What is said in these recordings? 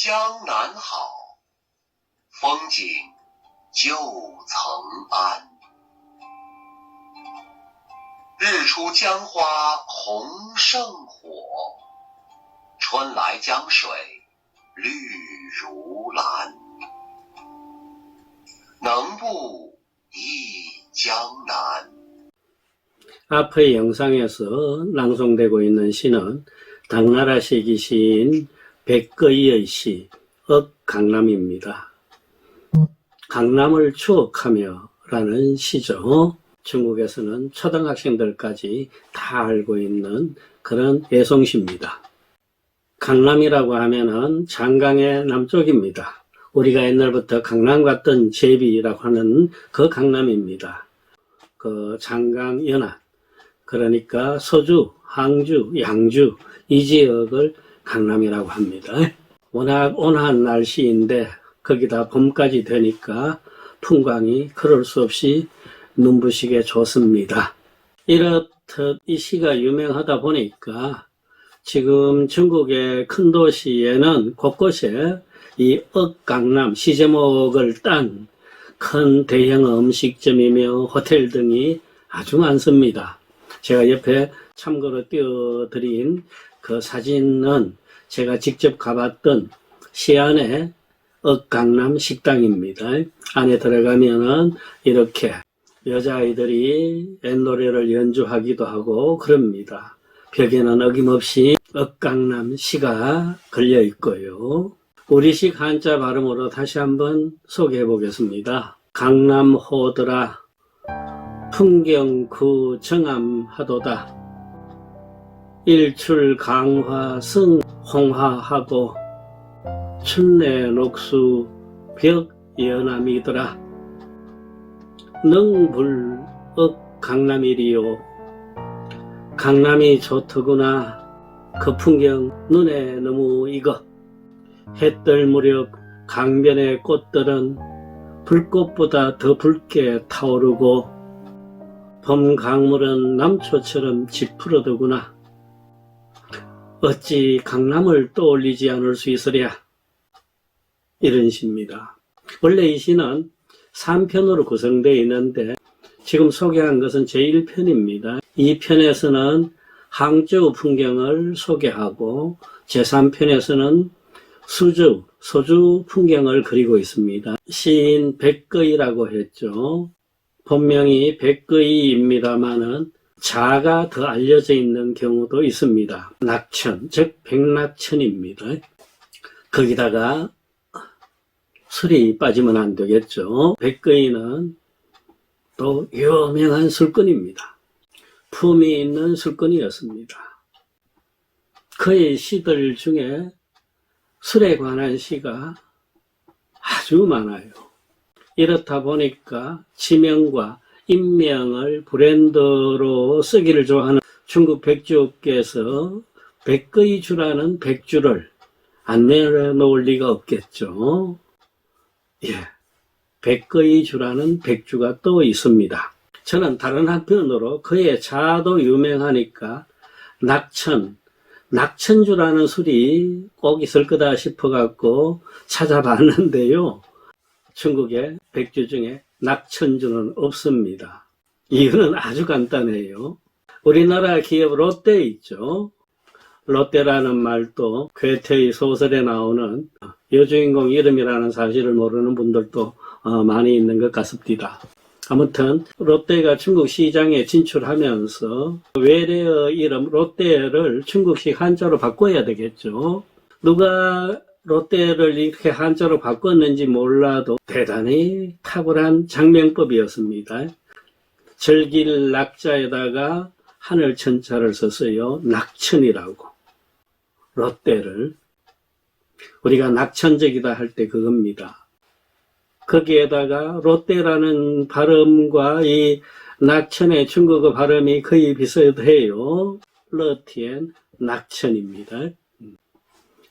江南好，风景旧曾谙。日出江花红胜火，春来江水绿如蓝。能不忆江南？ 앞의 영상에서 낭송되고 있는 시는 당나라 시기시인 백거이의 시 억강남입니다. 강남을 추억하며 라는 시죠. 중국에서는 초등학생들까지 다 알고 있는 그런 애송시입니다. 강남이라고 하면은 장강의 남쪽입니다. 우리가 옛날부터 강남 갔던 제비라고 하는 그 강남입니다. 그 장강 연안, 그러니까 소주, 항주, 양주 이 지역을 강남이라고 합니다. 워낙 온화한 날씨인데 거기다 봄까지 되니까 풍광이 그럴 수 없이 눈부시게 좋습니다. 이렇듯 이 시가 유명하다 보니까 지금 중국의 큰 도시에는 곳곳에 이 억강남 시 제목을 딴 큰 대형 음식점이며 호텔 등이 아주 많습니다. 제가 옆에 참고로 띄워드린 그 사진은 제가 직접 가봤던 시안의 억강남 식당입니다. 안에 들어가면은 이렇게 여자아이들이 옛노래를 연주하기도 하고 그럽니다. 벽에는 어김없이 억강남 시가 걸려 있고요. 우리식 한자 발음으로 다시 한번 소개해 보겠습니다. 강남호더라 풍경구 정암하도다 일출 강화 승 홍화하고 춘내 녹수 벽 연암이더라 능불억 강남이리요 강남이 좋더구나 그 풍경 눈에 너무 익어 해뜰 무렵 강변의 꽃들은 불꽃보다 더 붉게 타오르고 봄 강물은 남초처럼 짙푸르더구나. 어찌 강남을 떠올리지 않을 수 있으랴. 이런 시입니다. 원래 이 시는 3편으로 구성되어 있는데 지금 소개한 것은 제1편입니다. 이 편에서는 항저우 풍경을 소개하고 제3편에서는 수주, 소주 풍경을 그리고 있습니다. 시인 백거이라고 했죠. 본명이 백거이입니다만은 자가 더 알려져 있는 경우도 있습니다. 낙천, 즉 백낙천입니다. 거기다가 술이 빠지면 안 되겠죠. 백거이는 또 유명한 술꾼입니다. 품이 있는 술꾼이었습니다. 그의 시들 중에 술에 관한 시가 아주 많아요. 이렇다 보니까 지명과 인명을 브랜드로 쓰기를 좋아하는 중국 백주업계에서 백거이주라는 백주를 안 내놓을 리가 없겠죠. 예, 백거이주라는 백주가 또 있습니다. 저는 다른 한편으로 그의 자도 유명하니까 낙천주라는 술이 꼭 있을 거다 싶어갖고 찾아봤는데요. 중국의 백주 중에 낙천주는 없습니다. 이유는 아주 간단해요. 우리나라 기업 롯데 있죠. 롯데라는 말도 괴테의 소설에 나오는 여주인공 이름이라는 사실을 모르는 분들도 많이 있는 것 같습니다. 아무튼 롯데가 중국 시장에 진출하면서 외래어 이름 롯데를 중국식 한자로 바꿔야 되겠죠. 누가 롯데를 이렇게 한자로 바꿨는지 몰라도 대단히 탁월한 장명법이었습니다. 절길 낙자에다가 하늘 천자를 썼어요. 낙천이라고. 롯데를 우리가 낙천적이다 할 때 그겁니다. 거기에다가 롯데라는 발음과 이 낙천의 중국어 발음이 거의 비슷해요. 러티엔 낙천입니다.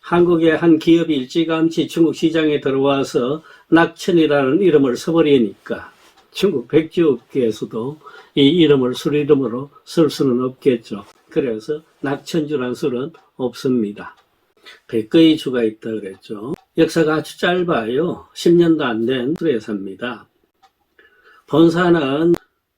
한국의 한 기업이 일찌감치 중국 시장에 들어와서 낙천이라는 이름을 써버리니까 중국 백주업계에서도 이 이름을 술 이름으로 쓸 수는 없겠죠. 그래서 낙천주란 술은 없습니다. 백거이주가 있다 그랬죠. 역사가 아주 짧아요. 10년도 안 된 술회사입니다. 본사는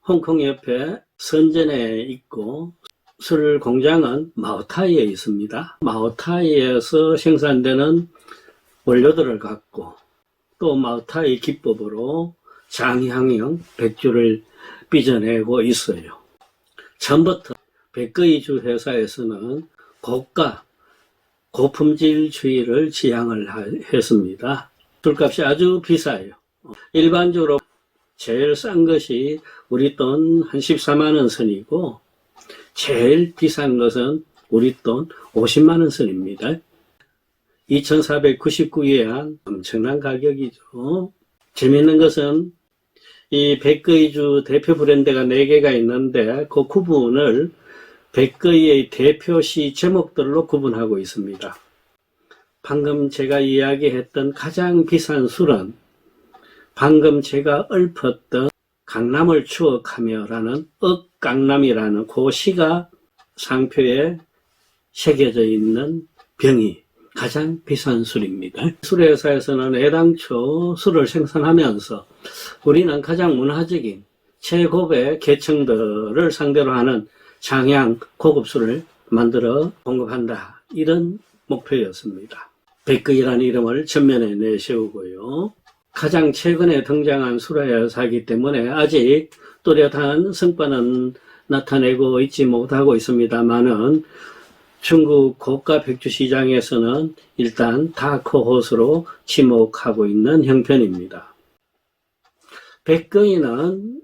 홍콩 옆에 선전에 있고 술 공장은 마오타이에 있습니다. 마오타이에서 생산되는 원료들을 갖고 또 마오타이 기법으로 장향형 백주를 빚어내고 있어요. 처음부터 백거이주 회사에서는 고가, 고품질주의를 지향을 했습니다. 술값이 아주 비싸요. 일반적으로 제일 싼 것이 우리 돈 한 14만원 선이고 제일 비싼 것은 우리 돈 50만원 선입니다. 2,499위안 엄청난 가격이죠. 재미있는 것은 이 백거이주 대표 브랜드가 4개가 있는데 그 구분을 백거이의 대표시 제목들로 구분하고 있습니다. 방금 제가 이야기했던 가장 비싼 술은 방금 제가 읊었던 강남을 추억하며 라는 억강남이라는 그 시가 상표에 새겨져 있는 병이 가장 비싼 술입니다. 술회사에서는 애당초 술을 생산하면서 우리는 가장 문화적인 최고의 계층들을 상대로 하는 장양 고급술을 만들어 공급한다. 이런 목표였습니다. 백거이라는 이름을 전면에 내세우고요. 가장 최근에 등장한 술회사이기 때문에 아직 뚜렷한 성과는 나타내고 있지 못하고 있습니다만은 중국 고가 백주 시장에서는 일단 다크호스로 지목하고 있는 형편입니다. 백거이는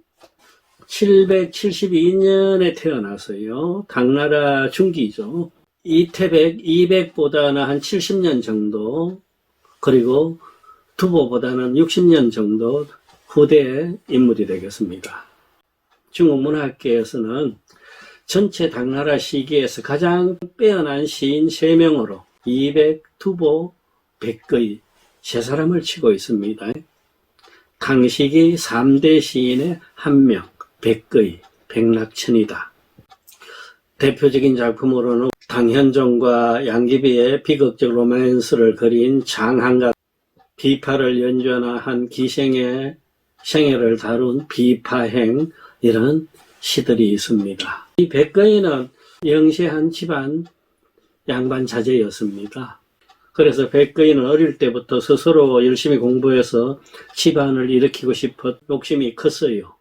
772년에 태어났어요. 당나라 중기죠. 이태백, 이백보다는 한 70년 정도, 그리고 두보보다는 60년 정도 후대의 인물이 되겠습니다. 중국 문학계에서는 전체 당나라 시기에서 가장 빼어난 시인 3명으로 이백, 두보, 백거이 3사람을 치고 있습니다. 당시기 3대 시인의 한 명, 백거이, 백낙천이다. 대표적인 작품으로는 당현종과 양귀비의 비극적 로맨스를 그린 장한가, 비파를 연주한 기생의 생애를 다룬 비파행, 이런 시들이 있습니다. 이 백거이는 영시한 집안 양반 자제였습니다. 그래서 백거이는 어릴 때부터 스스로 열심히 공부해서 집안을 일으키고 싶어 욕심이 컸어요.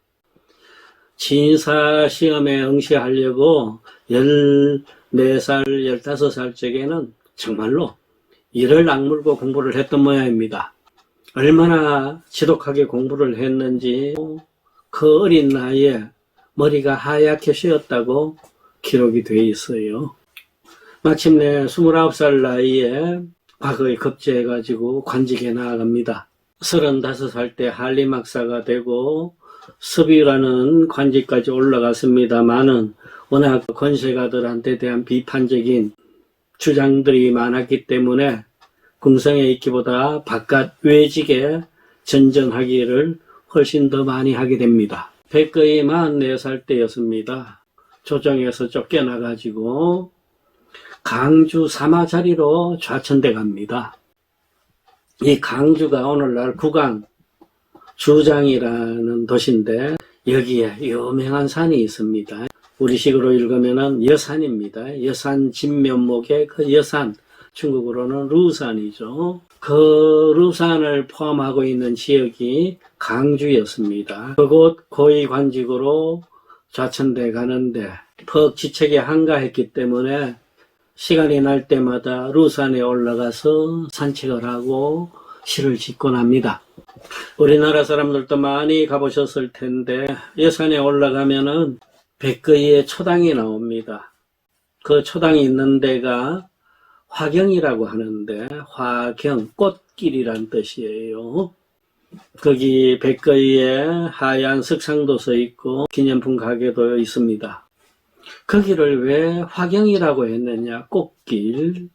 진사 시험에 응시하려고 14살, 15살 적에는 정말로 이를 악물고 공부를 했던 모양입니다. 얼마나 지독하게 공부를 했는지 그 어린 나이에 머리가 하얗게 휘었다고 기록이 되어 있어요. 마침내 29살 나이에 과거에 급제해가지고 관직에 나아갑니다. 35살 때 한림학사가 되고 섭유라는 관직까지 올라갔습니다만은 워낙 권세가들한테 대한 비판적인 주장들이 많았기 때문에 궁성에 있기보다 바깥 외직에 전전하기를 훨씬 더 많이 하게 됩니다. 백거이 44살 때였습니다. 조정에서 쫓겨나가지고 강주 사마자리로 좌천돼 갑니다. 이 강주가 오늘날 구강 주장이라는 도시인데 여기에 유명한 산이 있습니다. 우리식으로 읽으면은 여산입니다. 여산 진면목의 그 여산, 중국어로는 루산이죠. 그 루산을 포함하고 있는 지역이 강주였습니다. 그곳 고위 관직으로 좌천돼 가는데 퍽 지책에 한가했기 때문에 시간이 날 때마다 루산에 올라가서 산책을 하고 시를 짓곤 합니다. 우리나라 사람들도 많이 가보셨을 텐데 여산에 올라가면은 백거이의 초당이 나옵니다. 그 초당이 있는 데가 화경이라고 하는데 화경, 꽃길이란 뜻이에요. 거기 백거이에 하얀 석상도 서 있고 기념품 가게도 있습니다. 거기를 왜 화경이라고 했느냐, 꽃길,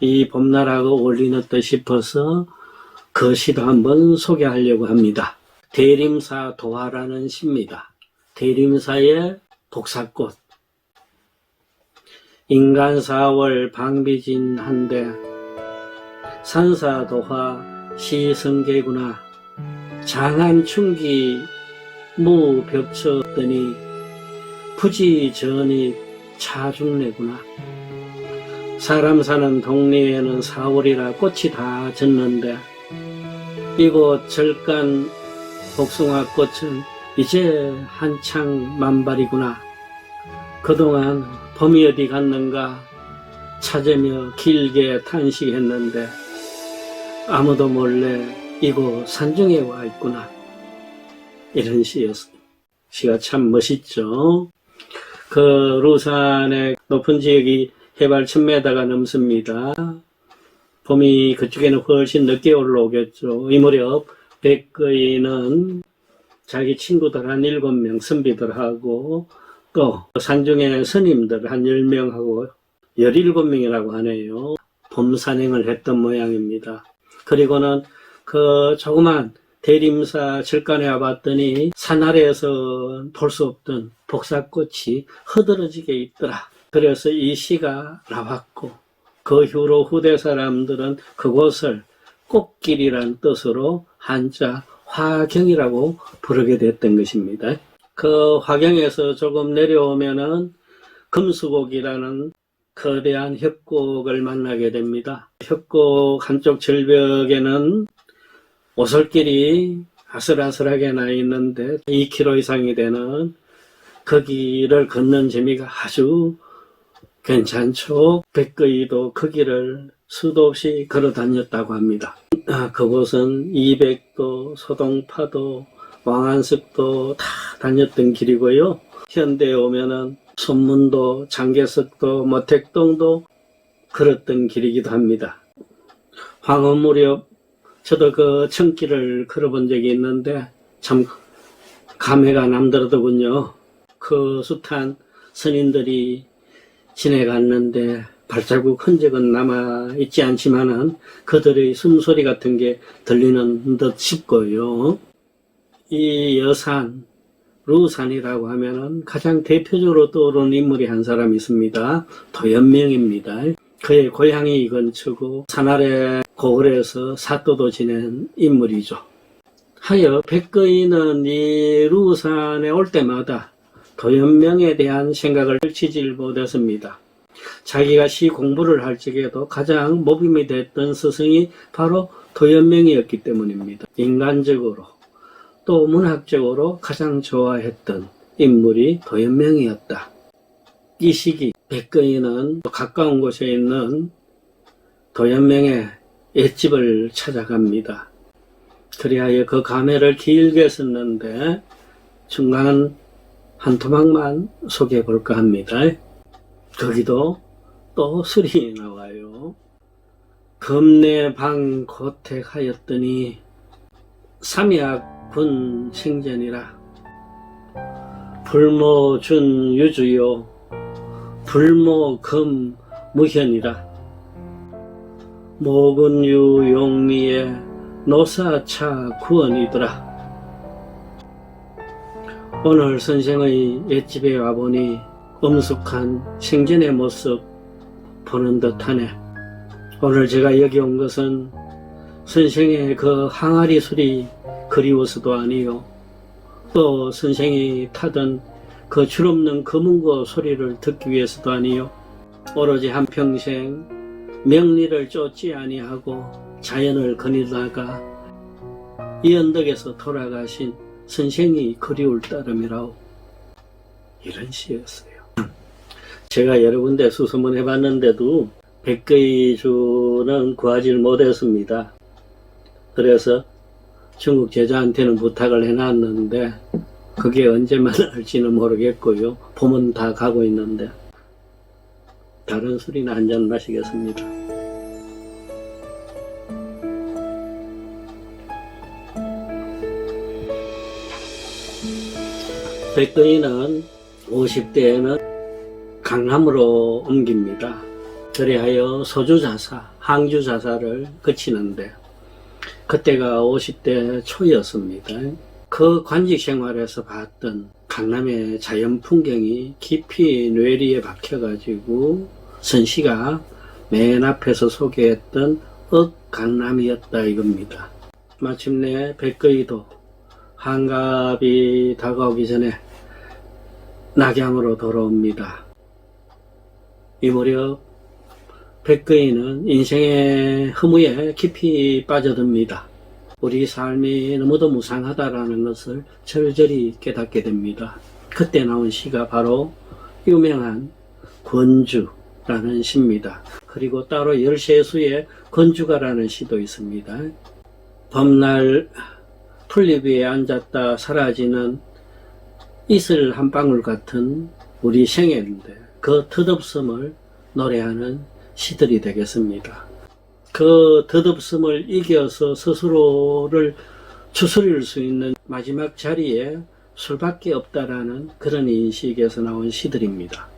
이 봄날하고 어울리는 듯 싶어서 그 시도 한번 소개하려고 합니다. 대림사 도화라는 시입니다. 대림사의 독사꽃, 인간 4월 방비진 한데 산사도화 시성계구나. 장안충기 무벽처더니 부지전이 차중내구나. 사람 사는 동네에는 4월이라 꽃이 다 졌는데 이곳 절간 복숭아꽃은 이제 한창 만발이구나. 그동안 봄이 어디 갔는가 찾으며 길게 탄식했는데 아무도 몰래 이곳 산중에 와 있구나. 이런 시였습니다. 시가 참 멋있죠. 그 루산의 높은 지역이 해발 1000m가 넘습니다. 봄이 그쪽에는 훨씬 늦게 올라오겠죠. 이 무렵 백거이는 자기 친구들 한 7명 선비들하고 또 산중에 스님들 한 10명하고 17명이라고 하네요. 봄 산행을 했던 모양입니다. 그리고는 그 조그만 대림사 절간에 와봤더니 산 아래에서 볼 수 없던 복사꽃이 흐드러지게 있더라. 그래서 이 시가 나왔고 그 후로 후대 사람들은 그곳을 꽃길이란 뜻으로 한자 화경이라고 부르게 됐던 것입니다. 그 화경에서 조금 내려오면은 금수곡이라는 거대한 협곡을 만나게 됩니다. 협곡 한쪽 절벽에는 오솔길이 아슬아슬하게 나 있는데 2km 이상이 되는 그 길을 걷는 재미가 아주 괜찮죠. 백거이도 그 길을 수도 없이 걸어 다녔다고 합니다. 그곳은 이백도, 소동파도, 왕안석도 다 다녔던 길이고요. 현대에 오면은 손문도, 장계석도, 모택동도 걸었던 길이기도 합니다. 황후 무렵 저도 그 청길을 걸어본 적이 있는데 참 감회가 남다르더군요. 그 숱한 스님들이 지내갔는데 발자국 흔적은 남아있지 않지만은 그들의 숨소리 같은 게 들리는 듯 싶고요. 이 여산, 루산이라고 하면은 가장 대표적으로 떠오르는 인물이 한 사람이 있습니다. 도연명입니다. 그의 고향이 이 근처고 산 아래 고을에서 사또도 지낸 인물이죠. 하여 백거이는 이 루산에 올 때마다 도연명에 대한 생각을 치질 못했습니다. 자기가 시 공부를 할 적에도 가장 모범이 됐던 스승이 바로 도연명이었기 때문입니다. 인간적으로 또 문학적으로 가장 좋아했던 인물이 도연명이었다. 이 시기 백거이는 가까운 곳에 있는 도연명의 옛집을 찾아갑니다. 그리하여 그 감회를 길게 썼는데 중간 한 토막만 소개해 볼까 합니다. 거기도 또 술이 나와요. 금내방 고택하였더니 삼약군 생전이라 불모준 유주요 불모금 무현이라 모근유 용미의 노사차 구원이더라. 오늘 선생의 옛집에 와보니 엄숙한 생전의 모습 보는 듯하네. 오늘 제가 여기 온 것은 선생의 그 항아리 술이 그리워서도 아니요, 또 선생이 타던 그 줄없는 검은고 소리를 듣기 위해서도 아니요, 오로지 한평생 명리를 쫓지 아니하고 자연을 거닐다가 이 언덕에서 돌아가신 선생이 그리울 따름이라오. 이런 시였어요. 제가 여러 군데 수소문 해봤는데도 백거이주는 구하지를 못했습니다. 그래서 중국 제자한테는 부탁을 해놨는데 그게 언제 만날지는 모르겠고요. 봄은 다 가고 있는데 다른 술이나 한잔 마시겠습니다. 백거이는 50대에는 강남으로 옮깁니다. 그리하여 소주자사, 항주자사를 거치는데 그때가 50대 초였습니다. 그 관직 생활에서 봤던 강남의 자연 풍경이 깊이 뇌리에 박혀가지고 선씨가 맨 앞에서 소개했던 억강남이었다 이겁니다. 마침내 백거이도 한갑이 다가오기 전에 낙양으로 돌아옵니다. 이 무렵 백거이는 인생의 허무에 깊이 빠져듭니다. 우리 삶이 너무도 무상하다라는 것을 절절히 깨닫게 됩니다. 그때 나온 시가 바로 유명한 권주라는 시입니다. 그리고 따로 열세수의 건주가라는 시도 있습니다. 봄날 풀잎 위에 앉았다 사라지는 이슬 한 방울 같은 우리 생애인데 그 덧없음을 노래하는 시들이 되겠습니다. 그 덧없음을 이겨서 스스로를 추스릴 수 있는 마지막 자리에 술밖에 없다라는 그런 인식에서 나온 시들입니다.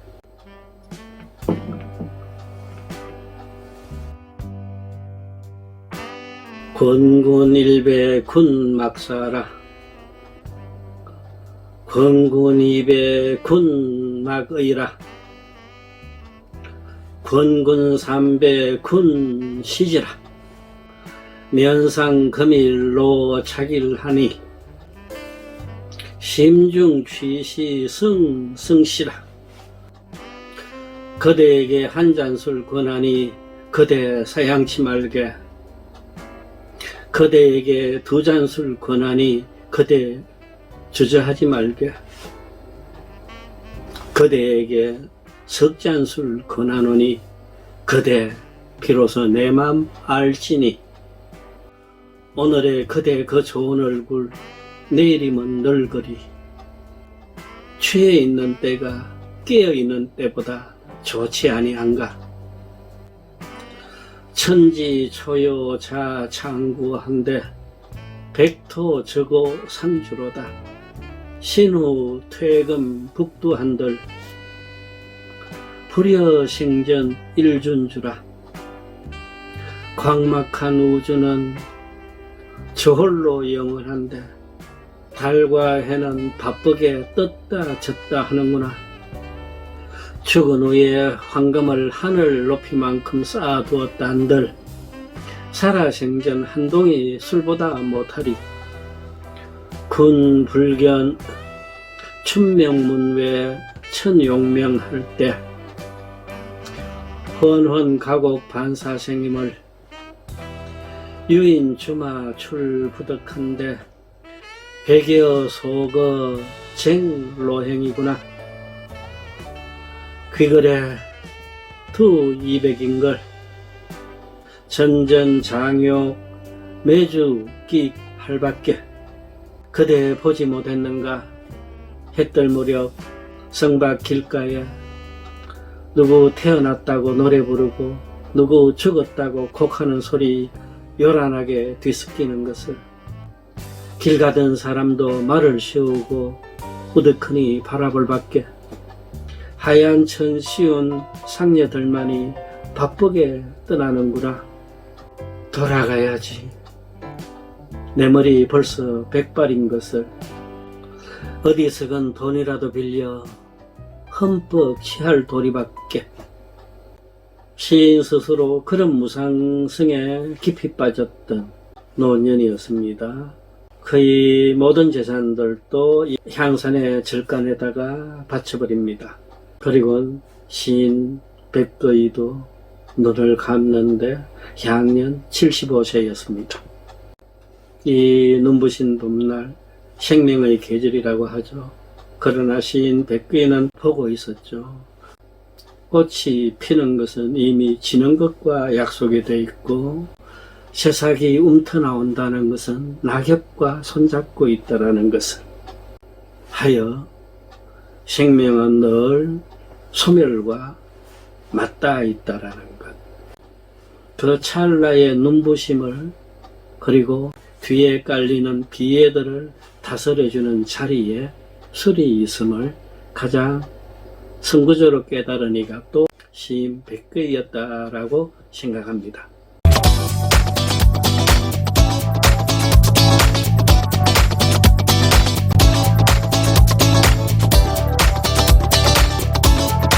권군일배 군막사라 권군이배 군막의라 권군삼배 군시지라 면상금일로 차길하니 심중취시 승시라 그대에게 한 잔술 권하니 그대 사양치 말게 그대에게 두 잔술 권하니 그대 주저하지 말게 그대에게 석 잔술 권하노니 그대 비로소 내 맘 알지니 오늘의 그대 그 좋은 얼굴 내일이면 널거리 취해 있는 때가 깨어 있는 때보다 좋지 아니한가 천지초요 자창구한데 백토 저고 상주로다 신후 퇴금 북두한들 불여생전 일준주라 광막한 우주는 저홀로 영원한데 달과 해는 바쁘게 떴다 졌다 하는구나 죽은 후에 황금을 하늘 높이만큼 쌓아두었다 한들 살아생전 한동이 술보다 못하리 군불견 춘명문외 천용명할 때 헌헌가곡 반사생임을 유인주마 출부덕한데 백여 소거 쟁로행이구나 귀걸에 두 200인걸 전전장욕 매주 끽 할밖에 그대 보지 못했는가 해뜰 무렵 성박 길가에 누구 태어났다고 노래 부르고 누구 죽었다고 곡하는 소리 요란하게 뒤섞이는 것을 길 가던 사람도 말을 세우고 우드크니 바라볼 밖에 하얀 천 씌운 상녀들만이 바쁘게 떠나는구나. 돌아가야지. 내 머리 벌써 100발인 것을 어디서건 돈이라도 빌려 흠뻑 취할 도리밖에. 시인 스스로 그런 무상성에 깊이 빠졌던 노년이었습니다. 그의 모든 재산들도 향산의 절간에다가 바쳐버립니다. 그리고 시인 백거이도 눈을 감는데 향년 75세였습니다. 이 눈부신 봄날 생명의 계절이라고 하죠. 그러나 시인 백거이는 보고 있었죠. 꽃이 피는 것은 이미 지는 것과 약속이 되어 있고 새싹이 움트나온다는 것은 낙엽과 손잡고 있다라는 것을 하여 생명은 늘 소멸과 맞닿아 있다라는 것. 그 찰나의 눈부심을 그리고 뒤에 깔리는 비애들을 다스려주는 자리에 술이 있음을 가장 선구적으로 깨달은 이가 또 시인 백거이였다라고 생각합니다.